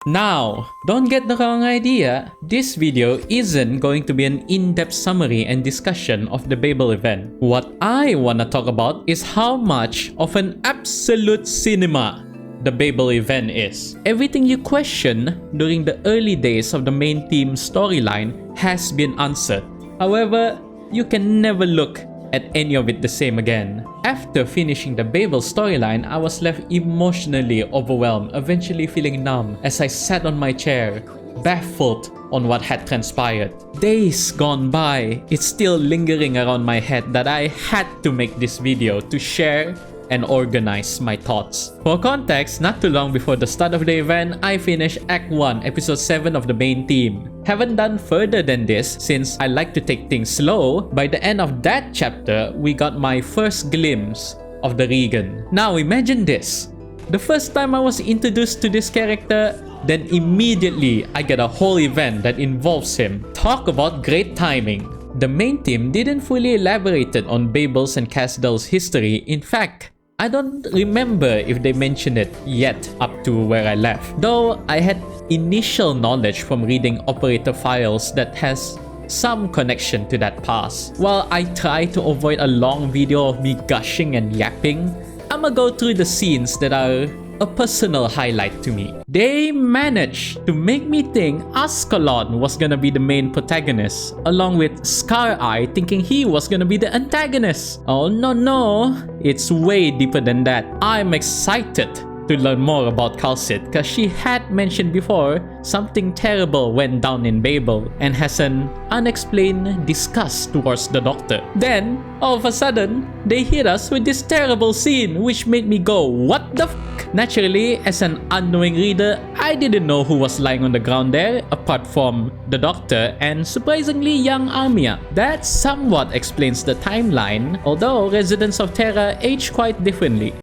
Now, don't get the wrong idea, this video isn't going to be an in-depth summary and discussion of the Babel event. What I wanna talk about is how much of an absolute cinema the Babel event is. Everything you question during the early days of the main team storyline has been answered. However, you can never look at any of it the same again. After finishing the Babel storyline, I was left emotionally overwhelmed, eventually feeling numb as I sat on my chair, baffled on what had transpired. Days gone by, it's still lingering around my head that I had to make this video to share and organize my thoughts. For context, not too long before the start of the event, I finished Act 1, Episode 7 of the main team. Haven't done further than this since I like to take things slow. By the end of that chapter, we got my first glimpse of the Regan. Now imagine this. The first time I was introduced to this character, then immediately I get a whole event that involves him. Talk about great timing. The main team didn't fully elaborate on Babel's and Casdel's history. In fact, I don't remember if they mentioned it yet up to where I left. Though I had initial knowledge from reading operator files that has some connection to that past. While I try to avoid a long video of me gushing and yapping, I'ma go through the scenes that are a personal highlight to me. They managed to make me think Ascalon was gonna be the main protagonist, along with Scar-Eye thinking he was gonna be the antagonist. Oh no, it's way deeper than that. I'm excited to learn more about Kal'tsit because she had mentioned before something terrible went down in Babel and has an unexplained disgust towards the Doctor. Then, all of a sudden, they hit us with this terrible scene which made me go, what the f***? Naturally, as an unknowing reader, I didn't know who was lying on the ground there apart from the Doctor and surprisingly young Armia. That somewhat explains the timeline, although residents of Terra age quite differently.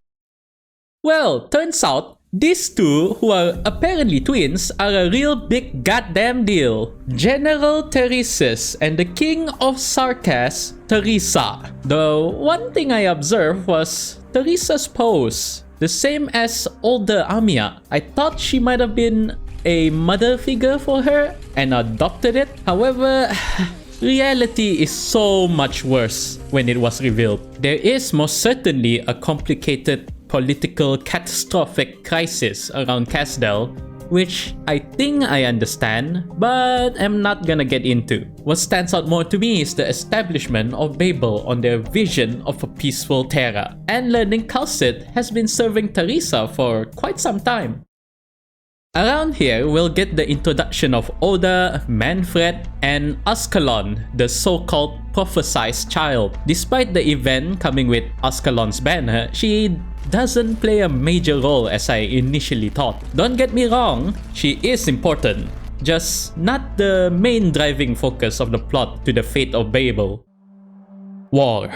Well, turns out, these two, who are apparently twins, are a real big goddamn deal. General Teresis and the King of Sarkas, Teresa. The one thing I observed was Teresa's pose, the same as older Armia. I thought she might have been a mother figure for her and adopted it. However, reality is so much worse when it was revealed. There is most certainly a complicated political catastrophic crisis around Casdel, which I think I understand, but I'm not gonna get into. What stands out more to me is the establishment of Babel on their vision of a peaceful Terra, and learning Kal'tsit has been serving Teresa for quite some time. Around here, we'll get the introduction of Oda, Manfred, and Ascalon, the so-called prophesized child. Despite the event coming with Ascalon's banner, she doesn't play a major role as I initially thought. Don't get me wrong, she is important, just not the main driving focus of the plot to the fate of Babel. War.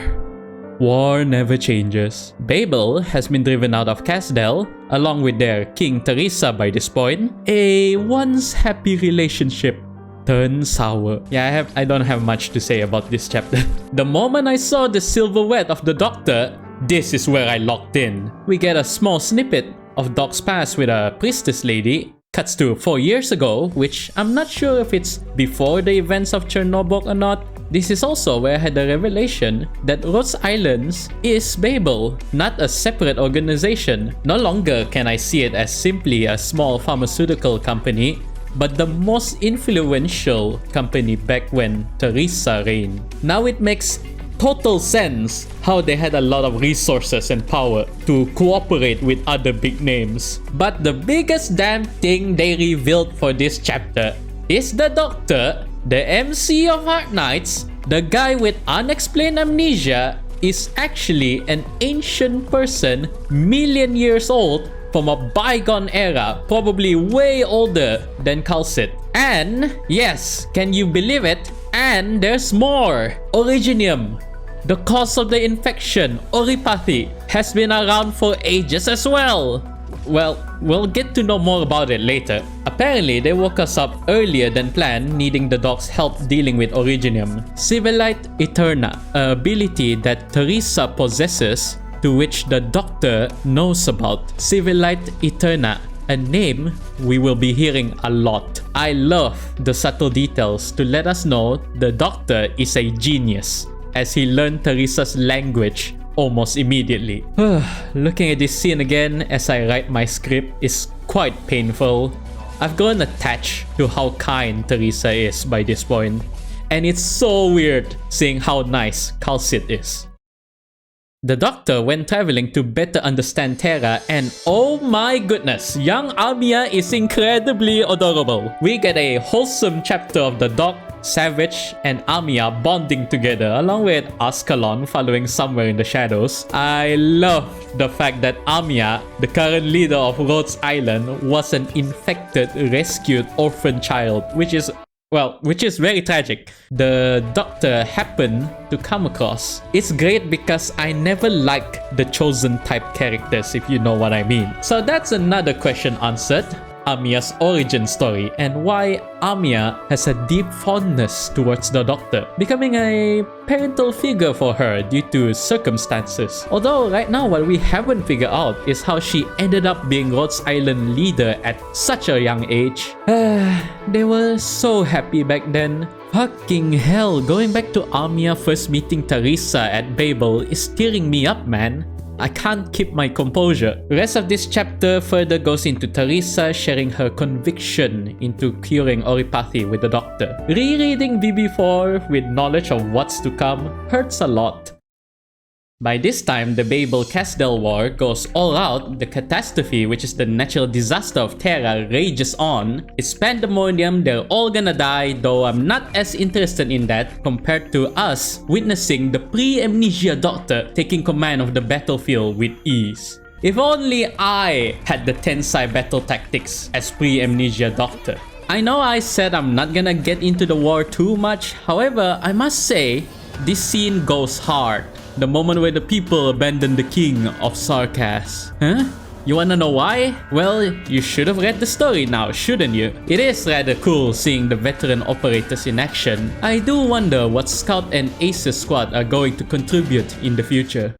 War never changes. Babel has been driven out of Casdel, along with their King Teresa by this point. A once happy relationship turned sour. Yeah, I don't have much to say about this chapter. The moment I saw the silhouette of the Doctor, this is where I locked in. We get a small snippet of Doc's past with a priestess lady. Cuts to 4 years ago, which I'm not sure if it's before the events of Chernobyl or not. This is also where I had the revelation that Rhodes Islands is Babel, not a separate organization. No longer can I see it as simply a small pharmaceutical company, but the most influential company back when Teresa reigned. Now it makes total sense how they had a lot of resources and power to cooperate with other big names. But the biggest damn thing they revealed for this chapter is the Doctor, the MC of Arknights, the guy with unexplained amnesia, is actually an ancient person, million years old, from a bygone era, probably way older than Kal'tsit. And yes, can you believe it? And there's more! Originium, the cause of the infection, oripathy, has been around for ages as well. Well, we'll get to know more about it later. Apparently, they woke us up earlier than planned, needing the dog's help dealing with Originium. Civilite Eterna, an ability that Teresa possesses to which the Doctor knows about. Civilite Eterna a name we will be hearing a lot. I love the subtle details to let us know the Doctor is a genius, as he learned Teresa's language almost immediately. Looking at this scene again as I write my script is quite painful. I've grown attached to how kind Teresa is by this point, and it's so weird seeing how nice Kal'tsit is. The Doctor went traveling to better understand Terra, and oh my goodness, young Amia is incredibly adorable. We get a wholesome chapter of the Doc, Savage, and Amia bonding together, along with Ascalon following somewhere in the shadows. I love the fact that Amia, the current leader of Rhodes Island, was an infected, rescued orphan child, which is very tragic. The Doctor happened to come across. It's great because I never like the chosen type characters, if you know what I mean. So that's another question answered. Amia's origin story and why Amia has a deep fondness towards the Doctor, becoming a parental figure for her due to circumstances. Although right now what we haven't figured out is how she ended up being Rhodes Island leader at such a young age. They were so happy back then. Fucking hell, going back to Amia first meeting Teresa at Babel is tearing me up, man. I can't keep my composure. The rest of this chapter further goes into Teresa sharing her conviction into curing oripathy with the Doctor. Rereading BB4 with knowledge of what's to come hurts a lot. By this time, the Babel Casdel War goes all out. The catastrophe, which is the natural disaster of Terra, rages on. It's pandemonium, they're all gonna die, though I'm not as interested in that compared to us witnessing the pre-amnesia Doctor taking command of the battlefield with ease. If only I had the Tensai battle tactics as pre-amnesia Doctor. I know I said I'm not gonna get into the war too much, however, I must say, this scene goes hard. The moment where the people abandon the king of Sarkas. Huh? You wanna know why? Well, you should have read the story now, shouldn't you? It is rather cool seeing the veteran operators in action. I do wonder what Scout and Aces squad are going to contribute in the future.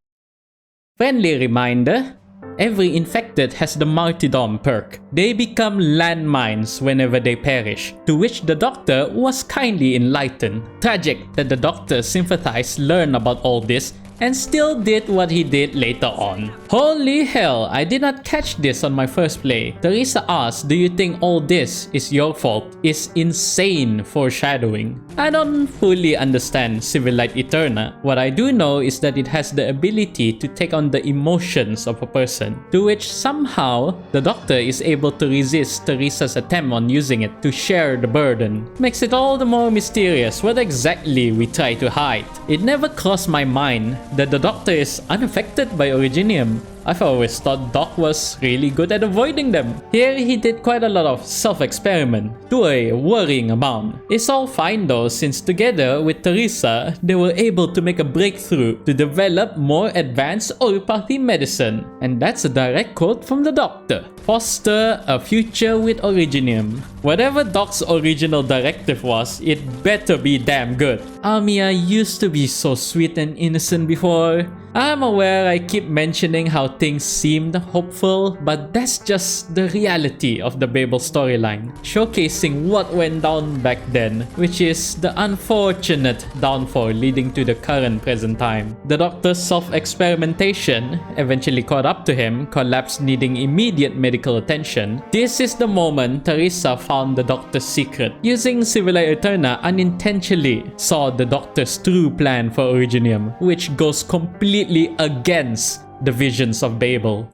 Friendly reminder, every infected has the martyrdom perk. They become landmines whenever they perish, to which the Doctor was kindly enlightened. Tragic that the Doctor sympathized, learned about all this, and still did what he did later on. Holy hell, I did not catch this on my first play. Teresa asks, do you think all this is your fault? Is insane foreshadowing. I don't fully understand Civilite Eterna. What I do know is that it has the ability to take on the emotions of a person, to which somehow the Doctor is able to resist Teresa's attempt on using it to share the burden. Makes it all the more mysterious what exactly we try to hide. It never crossed my mind that the Doctor is unaffected by Originium. I've always thought Doc was really good at avoiding them. Here he did quite a lot of self-experiment, to a worrying amount. It's all fine though, since together with Teresa, they were able to make a breakthrough to develop more advanced oripathy medicine. And that's a direct quote from the Doctor. Foster a future with Originium. Whatever Doc's original directive was, it better be damn good. Amia used to be so sweet and innocent before. I'm aware I keep mentioning how things seemed hopeful, but that's just the reality of the Babel storyline, showcasing what went down back then, which is the unfortunate downfall leading to the current present time. The Doctor's self-experimentation eventually caught up to him, collapsed needing immediate medical attention. This is the moment Teresa found the Doctor's secret. Using Civilite Eterna unintentionally saw the Doctor's true plan for Originium, which goes completely against the visions of Babel.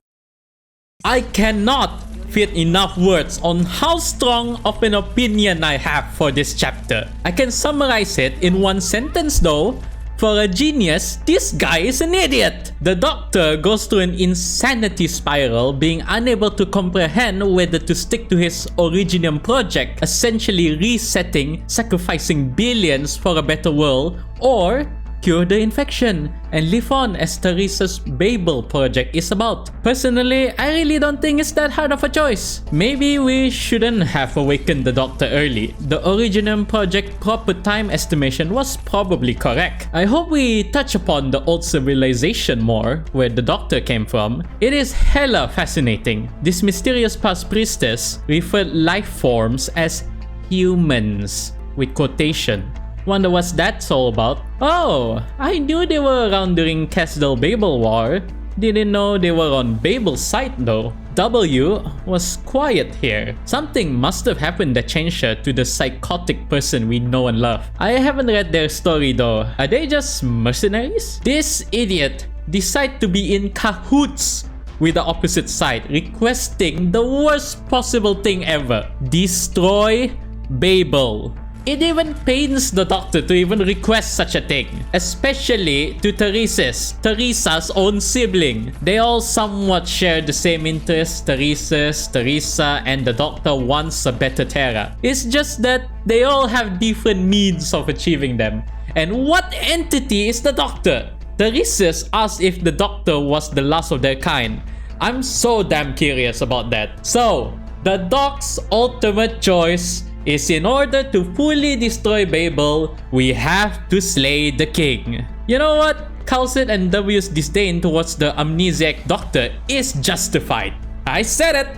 I cannot fit enough words on how strong of an opinion I have for this chapter. I can summarize it in one sentence though. For a genius, this guy is an idiot. The Doctor goes through an insanity spiral, being unable to comprehend whether to stick to his Originium project, essentially resetting, sacrificing billions for a better world, or cure the infection, and live on as Teresa's Babel project is about. Personally, I really don't think it's that hard of a choice. Maybe we shouldn't have awakened the Doctor early. The original project proper time estimation was probably correct. I hope we touch upon the old civilization more, where the Doctor came from. It is hella fascinating. This mysterious past priestess referred life forms as humans, with quotation. Wonder what's that's all about? Oh, I knew they were around during Wiš'adel Babel War. Didn't know they were on Babel's side though. W was quiet here. Something must have happened that changed her to the psychotic person we know and love. I haven't read their story though. Are they just mercenaries? This idiot decided to be in cahoots with the opposite side, requesting the worst possible thing ever. Destroy Babel. It even pains the Doctor to even request such a thing, especially to Teresa's own sibling. They all somewhat share the same interests. Teresa, and the Doctor wants a better Terra. It's just that they all have different means of achieving them. And what entity is the Doctor? Teresa asked if the Doctor was the last of their kind. I'm so damn curious about that. So, the Doc's ultimate choice is in order to fully destroy Babel, we have to slay the king. You know what? Kal'tsit and W's disdain towards the amnesiac Doctor is justified. I said it!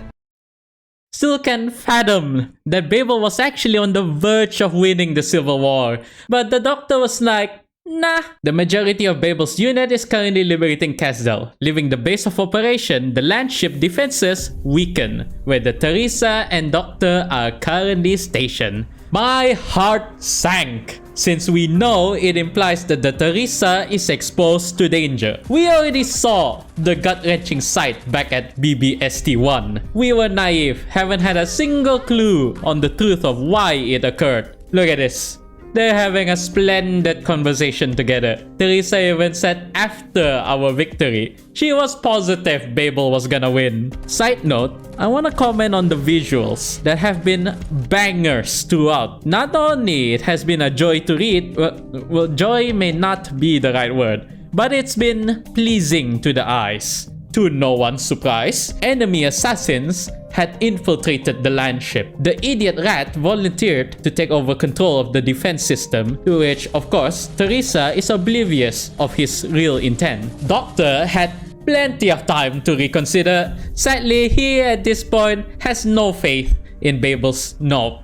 Still can't fathom that Babel was actually on the verge of winning the Civil War, but the Doctor was like, nah. The majority of Babel's unit is currently liberating Wiš'adel, leaving the base of operation, the landship defenses, weaken, where the Teresa and Doctor are currently stationed. My heart sank, since we know it implies that the Teresa is exposed to danger. We already saw the gut-wrenching sight back at BBST-1. We were naive, haven't had a single clue on the truth of why it occurred. Look at this. They're having a splendid conversation together. Teresa even said after our victory, she was positive Babel was gonna win. Side note, I wanna comment on the visuals that have been bangers throughout. Not only it has been a joy to read, well, joy may not be the right word, but it's been pleasing to the eyes. To no one's surprise, enemy assassins had infiltrated the landship. The idiot rat volunteered to take over control of the defense system, to which, of course, Teresa is oblivious of his real intent. Doctor had plenty of time to reconsider. Sadly, he at this point has no faith in Babel's,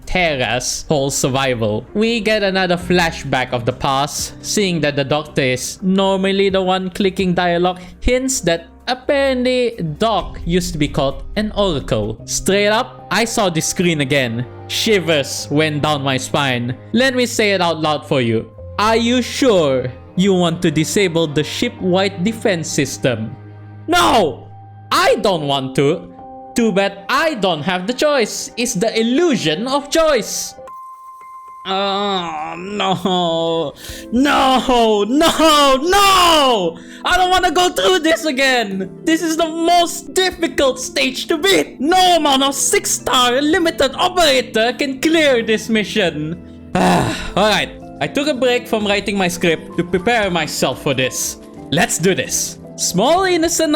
Terra's whole survival. We get another flashback of the past, seeing that the Doctor is normally the one clicking dialogue, hints that apparently Doc used to be called an oracle. Straight up, I saw the screen again. Shivers went down my spine. Let me say it out loud for you. Are you sure you want to disable the ship-wide defense system? No! I don't want to. Too bad I don't have the choice. It's the illusion of choice. Oh, no. No! No! No! I don't want to go through this again! This is the most difficult stage to beat! No amount of 6-star limited operator can clear this mission. Alright, I took a break from writing my script to prepare myself for this. Let's do this. Small innocent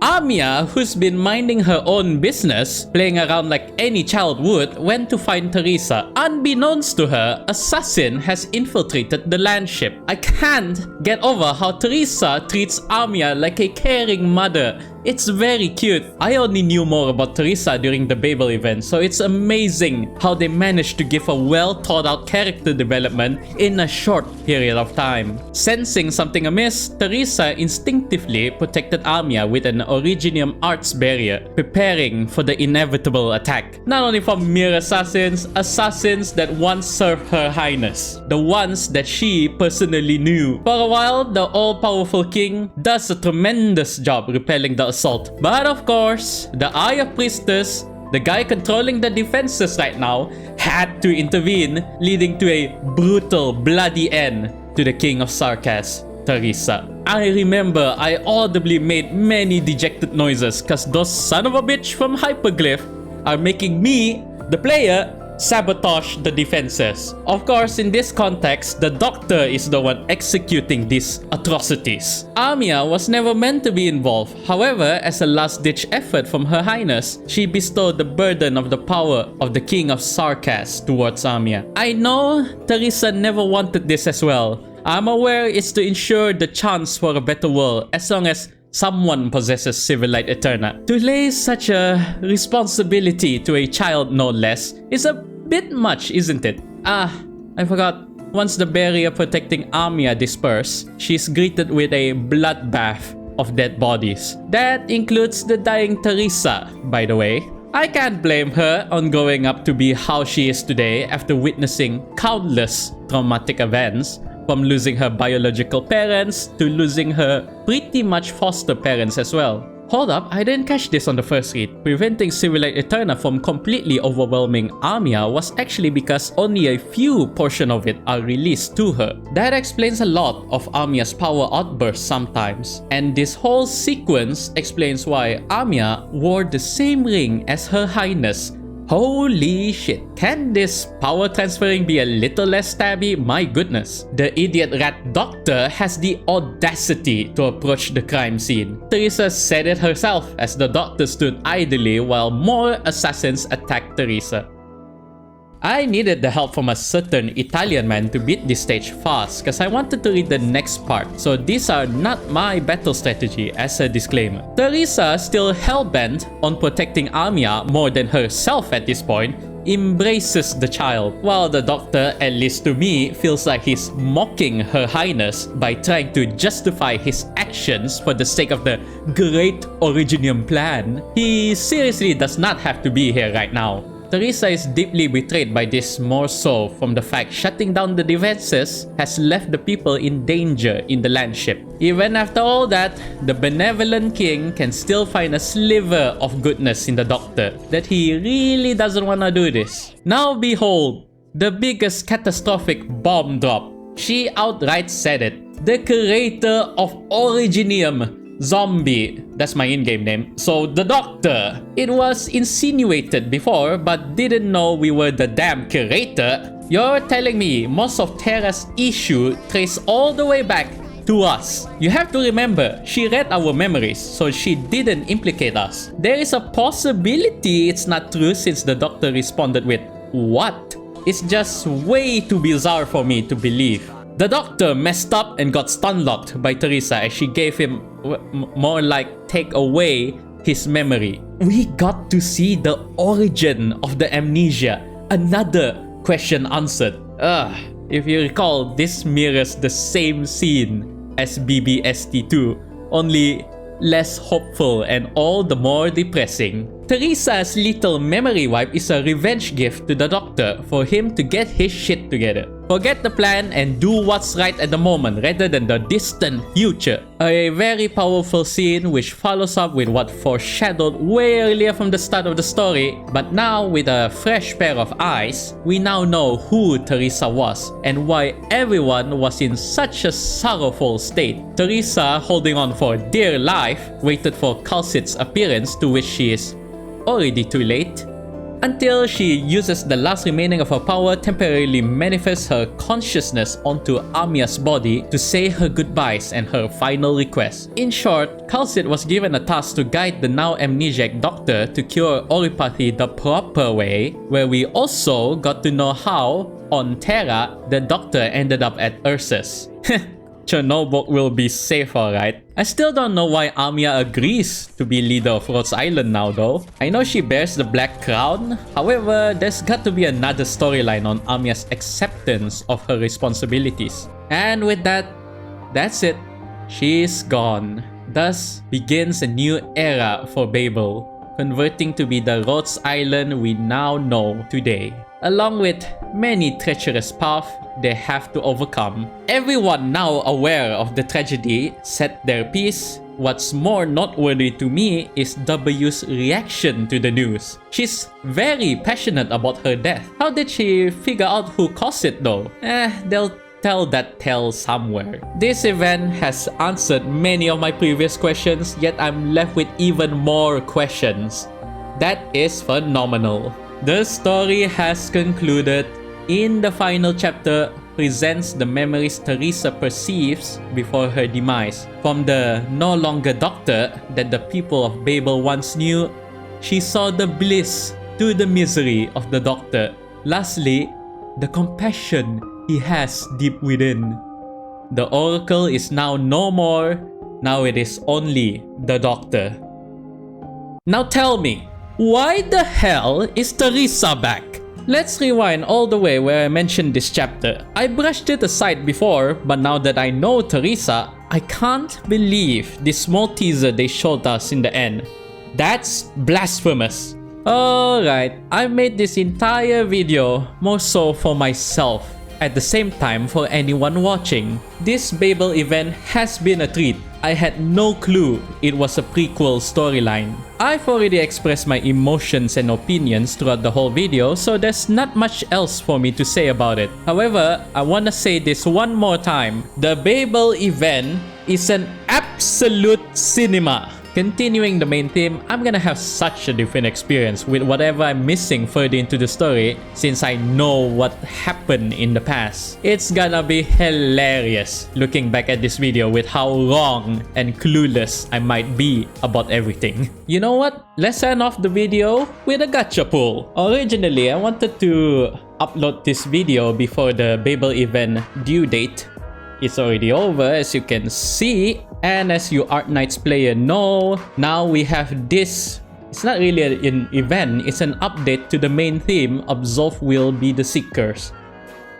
Amia, who's been minding her own business, playing around like any child would, went to find Teresa. Unbeknownst to her, assassin has infiltrated the landship. I can't get over how Teresa treats Amia like a caring mother. It's very cute. I only knew more about Teresa during the Babel event, so it's amazing how they managed to give a well thought out character development in a short period of time. Sensing something amiss, Teresa instinctively protected Amia with an Originium Arts barrier, preparing for the inevitable attack. Not only from mere assassins that once served Her Highness, the ones that she personally knew. For a while, the all-powerful king does a tremendous job repelling the assault. But of course, the Eye of Priestess, the guy controlling the defenses right now, had to intervene, leading to a brutal, bloody end to the King of Sarkas, Teresa. I remember I audibly made many dejected noises cause those son of a bitch from Hyperglyph are making me, the player, sabotage the defenses. Of course, in this context, the Doctor is the one executing these atrocities. Amia was never meant to be involved. However, as a last-ditch effort from Her Highness, she bestowed the burden of the power of the King of Sarkas towards Amia. I know Teresa never wanted this as well. I'm aware it's to ensure the chance for a better world as long as someone possesses Civilite Eterna. To lay such a responsibility to a child no less is a bit much, isn't it? Ah, I forgot. Once the barrier protecting Amia disperses, she's greeted with a bloodbath of dead bodies. That includes the dying Teresa, by the way. I can't blame her on growing up to be how she is today after witnessing countless traumatic events, from losing her biological parents to losing her pretty much foster parents as well. Hold up, I didn't catch this on the first read. Preventing Civilite Eterna from completely overwhelming Amia was actually because only a few portions of it are released to her. That explains a lot of Amia's power outbursts sometimes. And this whole sequence explains why Amia wore the same ring as Her Highness. Holy shit, can this power transferring be a little less stabby? My goodness. The idiot rat doctor has the audacity to approach the crime scene. Teresa said it herself as the doctor stood idly while more assassins attacked Teresa. I needed the help from a certain Italian man to beat this stage fast because I wanted to read the next part, so these are not my battle strategy as a disclaimer. Teresa, still hell-bent on protecting Amia more than herself at this point, embraces the child, while the doctor, at least to me, feels like he's mocking Her Highness by trying to justify his actions for the sake of the Great Originium plan. He seriously does not have to be here right now. Teresa is deeply betrayed by this, more so from the fact shutting down the defenses has left the people in danger in the landship. Even after all that, the benevolent king can still find a sliver of goodness in the doctor, that he really doesn't want to do this. Now behold, the biggest catastrophic bomb drop. She outright said it. The creator of Originium, Zombie, that's my in-game name. So the Doctor. It was insinuated before, but didn't know we were the damn curator. You're telling me most of Terra's issue trace all the way back to us. You have to remember, she read our memories, so she didn't implicate us. There is a possibility it's not true since the Doctor responded with, "What?" It's just way too bizarre for me to believe. The Doctor messed up and got stunlocked by Teresa as she gave him more like take away his memory. We got to see the origin of the amnesia. Another question answered. If you recall, this mirrors the same scene as BBST2, only less hopeful and all the more depressing. Teresa's little memory wipe is a revenge gift to the Doctor for him to get his shit together. Forget the plan and do what's right at the moment rather than the distant future. A very powerful scene which follows up with what foreshadowed way earlier from the start of the story, but now with a fresh pair of eyes, we now know who Teresa was and why everyone was in such a sorrowful state. Teresa, holding on for dear life, waited for Kal'tsit's appearance, to which she is already too late, until she uses the last remaining of her power, temporarily manifests her consciousness onto Amia's body to say her goodbyes and her final request. In short, Kal'tsit was given a task to guide the now amnesiac Doctor to cure oripathy the proper way, where we also got to know how, on Terra, the Doctor ended up at Ursus. Chernobyl will be safe, alright. I still don't know why Amia agrees to be leader of Rhodes Island now though. I know she bears the black crown, however, there's got to be another storyline on Amia's acceptance of her responsibilities. And with that, that's it. She's gone. Thus begins a new era for Babel, converting to be the Rhodes Island we now know today. Along with many treacherous paths they have to overcome. Everyone now aware of the tragedy set their piece. What's more noteworthy to me is W's reaction to the news. She's very passionate about her death. How did she figure out who caused it though? They'll tell that tale somewhere. This event has answered many of my previous questions, yet I'm left with even more questions. That is phenomenal. The story has concluded. In the final chapter, presents the memories Teresa perceives before her demise. From the no longer doctor that the people of Babel once knew, she saw the bliss to the misery of the doctor. Lastly, the compassion he has deep within. The oracle is now no more. Now it is only the doctor. Now tell me, why the hell is Teresa back? Let's rewind all the way where I mentioned this chapter. I brushed it aside before, but now that I know Teresa, I can't believe this small teaser they showed us in the end. That's blasphemous. Alright, I made this entire video more so for myself. At the same time, for anyone watching, this Babel event has been a treat. I had no clue it was a prequel storyline. I've already expressed my emotions and opinions throughout the whole video, so there's not much else for me to say about it. However, I wanna say this one more time. The Babel event is an absolute cinema. Continuing the main theme, I'm gonna have such a different experience with whatever I'm missing further into the story since I know what happened in the past. It's gonna be hilarious looking back at this video with how wrong and clueless I might be about everything. You know what? Let's end off the video with a gacha pull. Originally, I wanted to upload this video before the Babel event due date. It's already over, as you can see, and as you Arknights player know, now we have this. It's not really an event, it's an update to the main theme. Absolve will be the Seekers.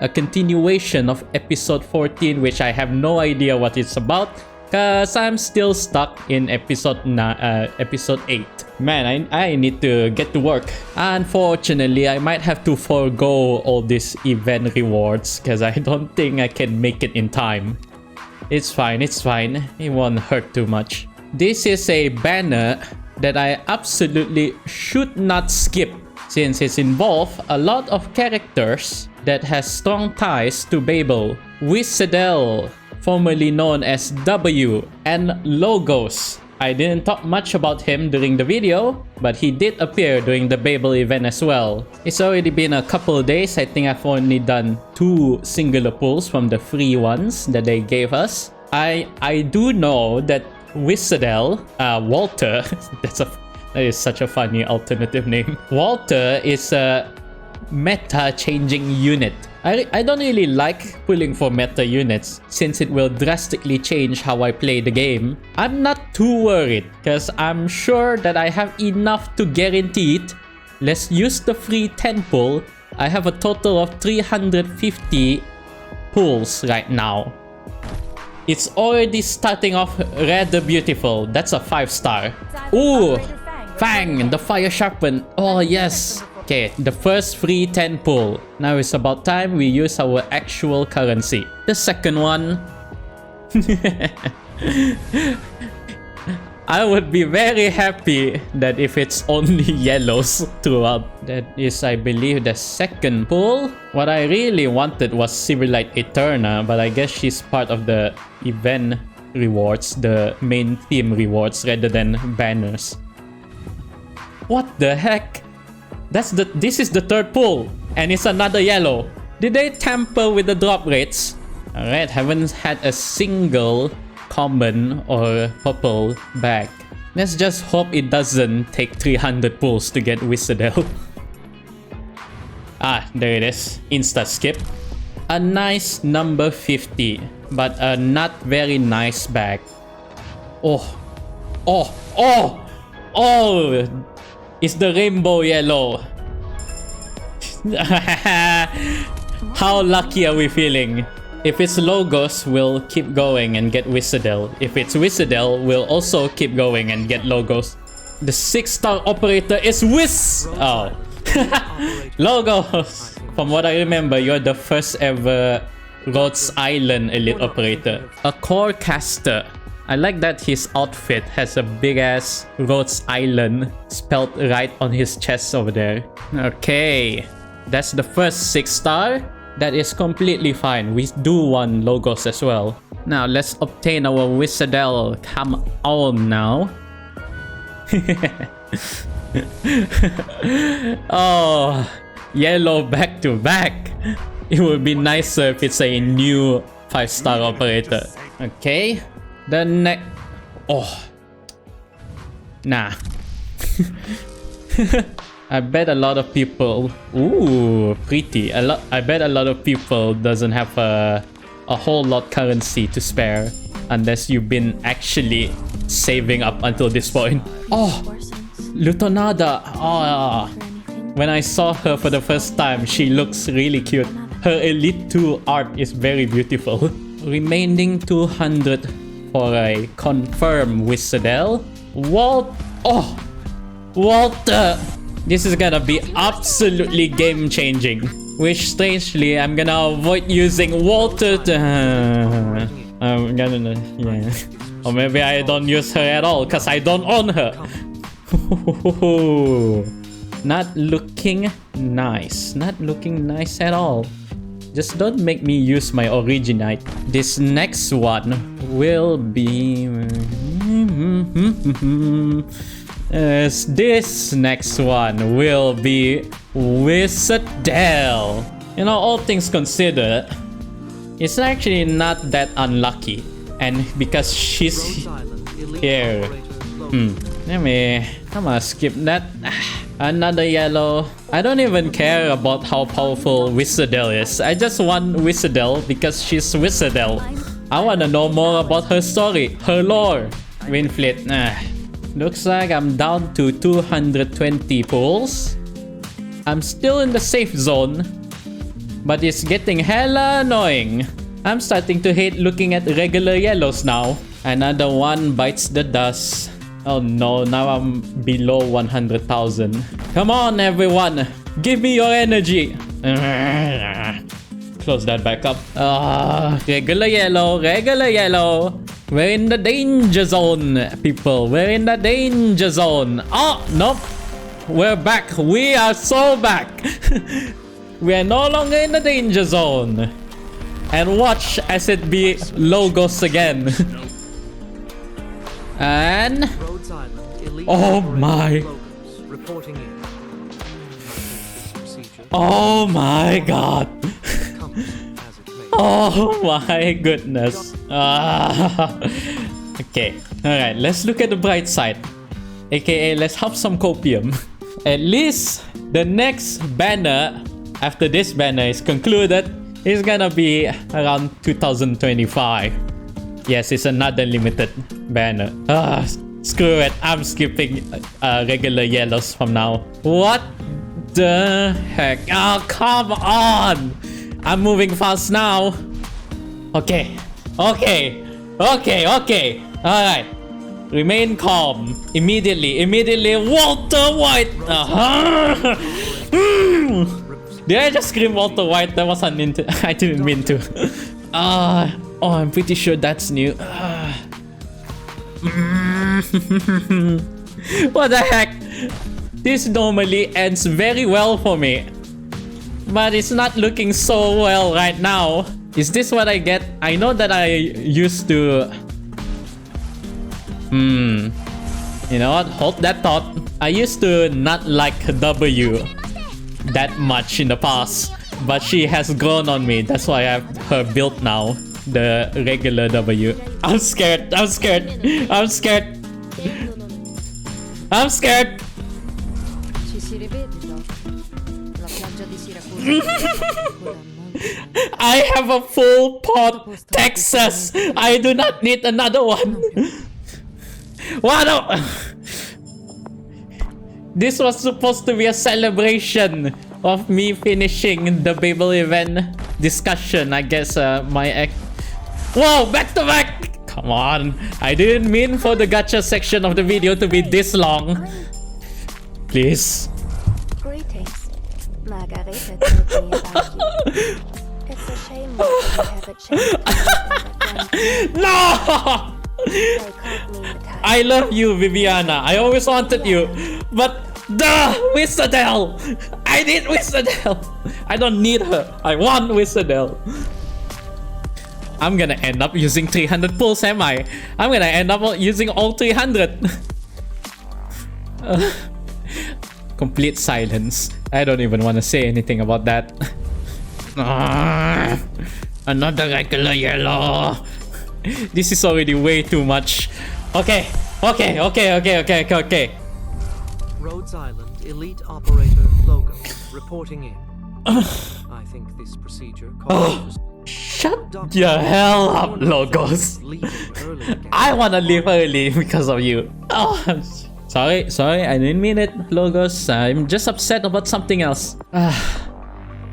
A continuation of episode 14, which I have no idea what it's about, cause I'm still stuck in episode 8. Man, I need to get to work. Unfortunately, I might have to forego all these event rewards because I don't think I can make it in time. It's fine, it's fine. It won't hurt too much. This is a banner that I absolutely should not skip since it's involved a lot of characters that has strong ties to Babel. Wiš'adel, formerly known as W, and Logos. I didn't talk much about him during the video, but he did appear during the Babel event as well. It's already been a couple of days. I think I've only done 2 singular pulls from the free ones that they gave us. I do know that Wiš'adel, Walter, that is such a funny alternative name. Walter is a meta-changing unit. I don't really like pulling for meta units since it will drastically change how I play the game. I'm not too worried because I'm sure that I have enough to guarantee it. Let's use the free 10 pull. I have a total of 350 pulls right now. It's already starting off rather beautiful. That's a 5-star. Ooh, Fang, the fire sharpened. Oh yes. Okay, the first free 10 pull. Now it's about time we use our actual currency. The second one. I would be very happy that if it's only yellows throughout. That is, I believe, the second pull. What I really wanted was Civilite Eterna, but I guess she's part of the event rewards, the main theme rewards, rather than banners. What the heck? This is the third pull, and it's another yellow. Did they tamper with the drop rates? Alright, haven't had a single common or purple bag. Let's just hope it doesn't take 300 pulls to get Wiš'adel. Ah, there it is. Insta skip. A nice number 50, but a not very nice bag. Oh, oh, oh, oh! It's the rainbow yellow. How lucky are we feeling? If it's Logos, we'll keep going and get Wiš'adel. If it's Wiš'adel, we'll also keep going and get Logos. The 6-star operator is Oh. Logos! From what I remember, you're the first ever Rhodes Island elite operator. A core caster. I like that his outfit has a big ass Rhodes Island spelled right on his chest over there. Okay, that's the first 6-star. That is completely fine. We do want Logos as well. Now let's obtain our Wiš'adel. Come on now. Oh, yellow back to back. It would be nicer if it's a new 5-star operator. Okay, the next. Oh, nah. I bet a lot of people. Ooh, pretty. I bet a lot of people doesn't have a whole lot currency to spare unless you've been actually saving up until this point. Oh, Lutonada. Oh, when I saw her for the first time, she looks really cute. Her Elite 2 art is very beautiful. Remaining 200 for a confirm Wiš'adel. Oh, Walter. This is gonna be absolutely game-changing. Which, strangely, I'm gonna avoid using Walter to... I'm gonna... yeah. Or maybe I don't use her at all, because I don't own her. Not looking nice. Not looking nice at all. Just don't make me use my Originite. This next one will be... this next one will be Wiš'adel. You know, all things considered, it's actually not that unlucky. And because she's here, I'm gonna skip that. Another yellow. I don't even care about how powerful Wiš'adel is. I just want Wiš'adel because she's Wiš'adel. I wanna know more about her story, her lore. Winfleet. Looks like I'm down to 220 pulls. I'm still in the safe zone, but it's getting hella annoying. I'm starting to hate looking at regular yellows now. Another one bites the dust. Oh no, now I'm below 100,000. Come on everyone, give me your energy. Close that back up. Regular yellow, regular yellow. We're in the danger zone, people. We're in the danger zone. Oh, nope. We're back. We are so back. We are no longer in the danger zone. And watch as it be logos again. And... oh my. Oh my god. Oh my goodness. Okay. Alright, let's look at the bright side. AKA, let's have some copium. At least the next banner, after this banner is concluded, is gonna be around 2025. Yes, it's another limited banner. Screw it. I'm skipping regular yellows from now. What the heck? Oh, come on! I'm moving fast now. Okay. Okay. Okay. Okay. Alright. Remain calm. Immediately. Immediately. Walter White! Did I just scream Walter White? That was unintentional. I didn't mean to. Oh, I'm pretty sure that's new. What the heck? This normally ends very well for me, but it's not looking so well right now. Is this what I get? I know that I used to... You know what? Hold that thought. I used to not like W that much in the past, but she has grown on me. That's why I have her built now. The regular W. I'm scared. I'm scared. I'm scared. I'm scared. I have a full pot Texas. I do not need another one. What? This was supposed to be a celebration of me finishing the Babel event discussion. I guess my ex... Whoa, back to back! Come on. I didn't mean for the gacha section of the video to be this long. Please. Greetings. Margareta told me about you. It's a shame that you have a chance. No! I love you, Viviana. I always wanted you. But Wiš'adel! I need Wiš'adel! I don't need her. I want Wiš'adel. I'm gonna end up using 300 pulls, am I? I'm gonna end up using all 300. Complete silence. I don't even want to say anything about that. Another regular yellow. This is already way too much. Okay. Rhodes Island Elite Operator Logo reporting in. I think this procedure calls Shut your hell up, Logos. I wanna leave early because of you. Oh, I'm sorry, I didn't mean it, Logos. I'm just upset about something else.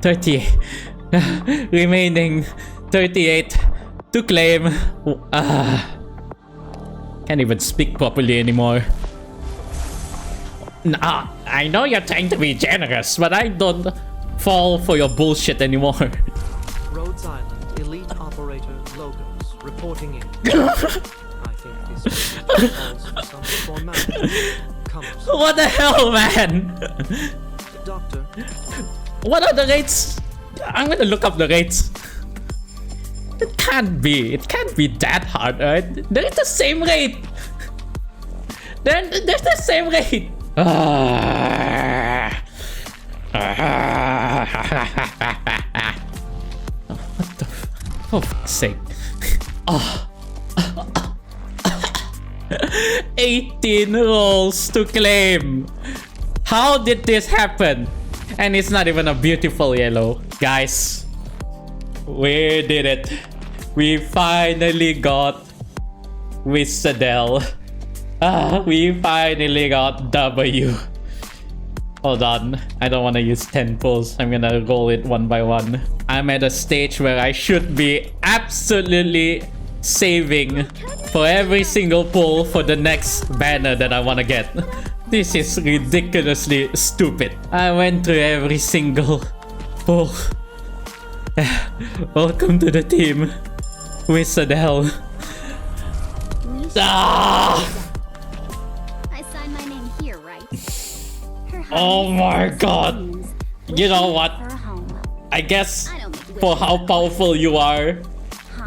30. Remaining 38 to claim. Can't even speak properly anymore. Nah, I know you're trying to be generous, but I don't fall for your bullshit anymore. Rhodes Island Elite Operator Logos reporting in. I think this calls for some formality. What the hell, man? Doctor. What are the rates? I'm gonna look up the rates. It can't be that hard, right? They're the same rate. They're the same rate. What the for fuck's sake. 18 rolls to claim. How did this happen? And it's not even a beautiful yellow. Guys, we did it. We finally got Wiš'adel. We finally got W. Hold on, I don't want to use 10 pulls. I'm gonna roll it one by one. I'm at a stage where I should be absolutely saving for every single pull for the next banner that I want to get. This is ridiculously stupid. I went through every single pull. Welcome to the team, Wiš'adel. I signed my name here, right? Oh my god. You know what? I guess for how powerful you are,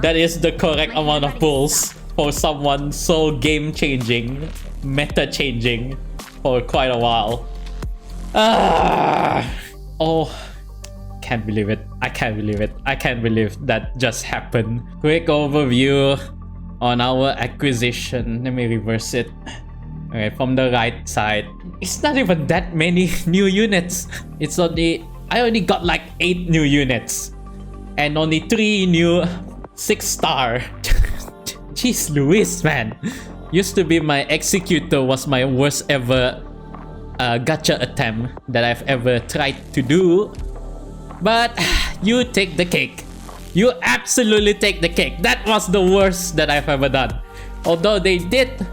that is the correct amount of pulls for someone so game-changing, meta-changing for quite a while. Oh, can't believe it. I can't believe it. I can't believe that just happened. Quick overview on our acquisition. Let me reverse it. Okay, from the right side. It's not even that many new units. It's only... I only got like 8 new units. And only 3 new 6-star. Jeez Louise, man. Used to be my executor was my worst ever gacha attempt that I've ever tried to do. But you take the cake. You absolutely take the cake. That was the worst that I've ever done. Although they did...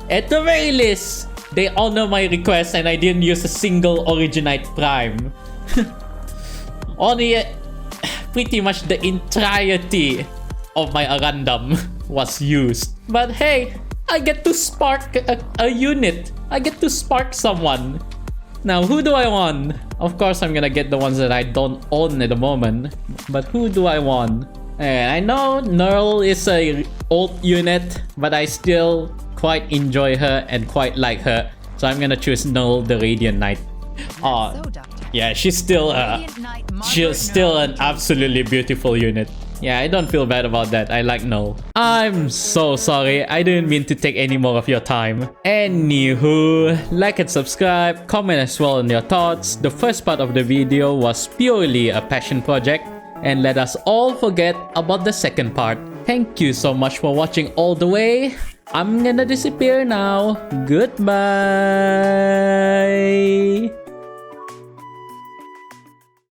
at the very least, they honor my request and I didn't use a single Originite Prime. Only pretty much the entirety of my Arandam was used. But hey, I get to spark a unit. I get to spark someone. Now, who do I want? Of course, I'm gonna get the ones that I don't own at the moment. But who do I want? And I know Nerl is a old unit, but I still quite enjoy her and quite like her. So I'm gonna choose Nerl the Radiant Knight. Oh, yeah, she's still an absolutely beautiful unit. Yeah, I don't feel bad about that. I like Null. I'm so sorry. I didn't mean to take any more of your time. Anywho, like and subscribe. Comment as well on your thoughts. The first part of the video was purely a passion project. And let us all forget about the second part. Thank you so much for watching all the way. I'm gonna disappear now. Goodbye.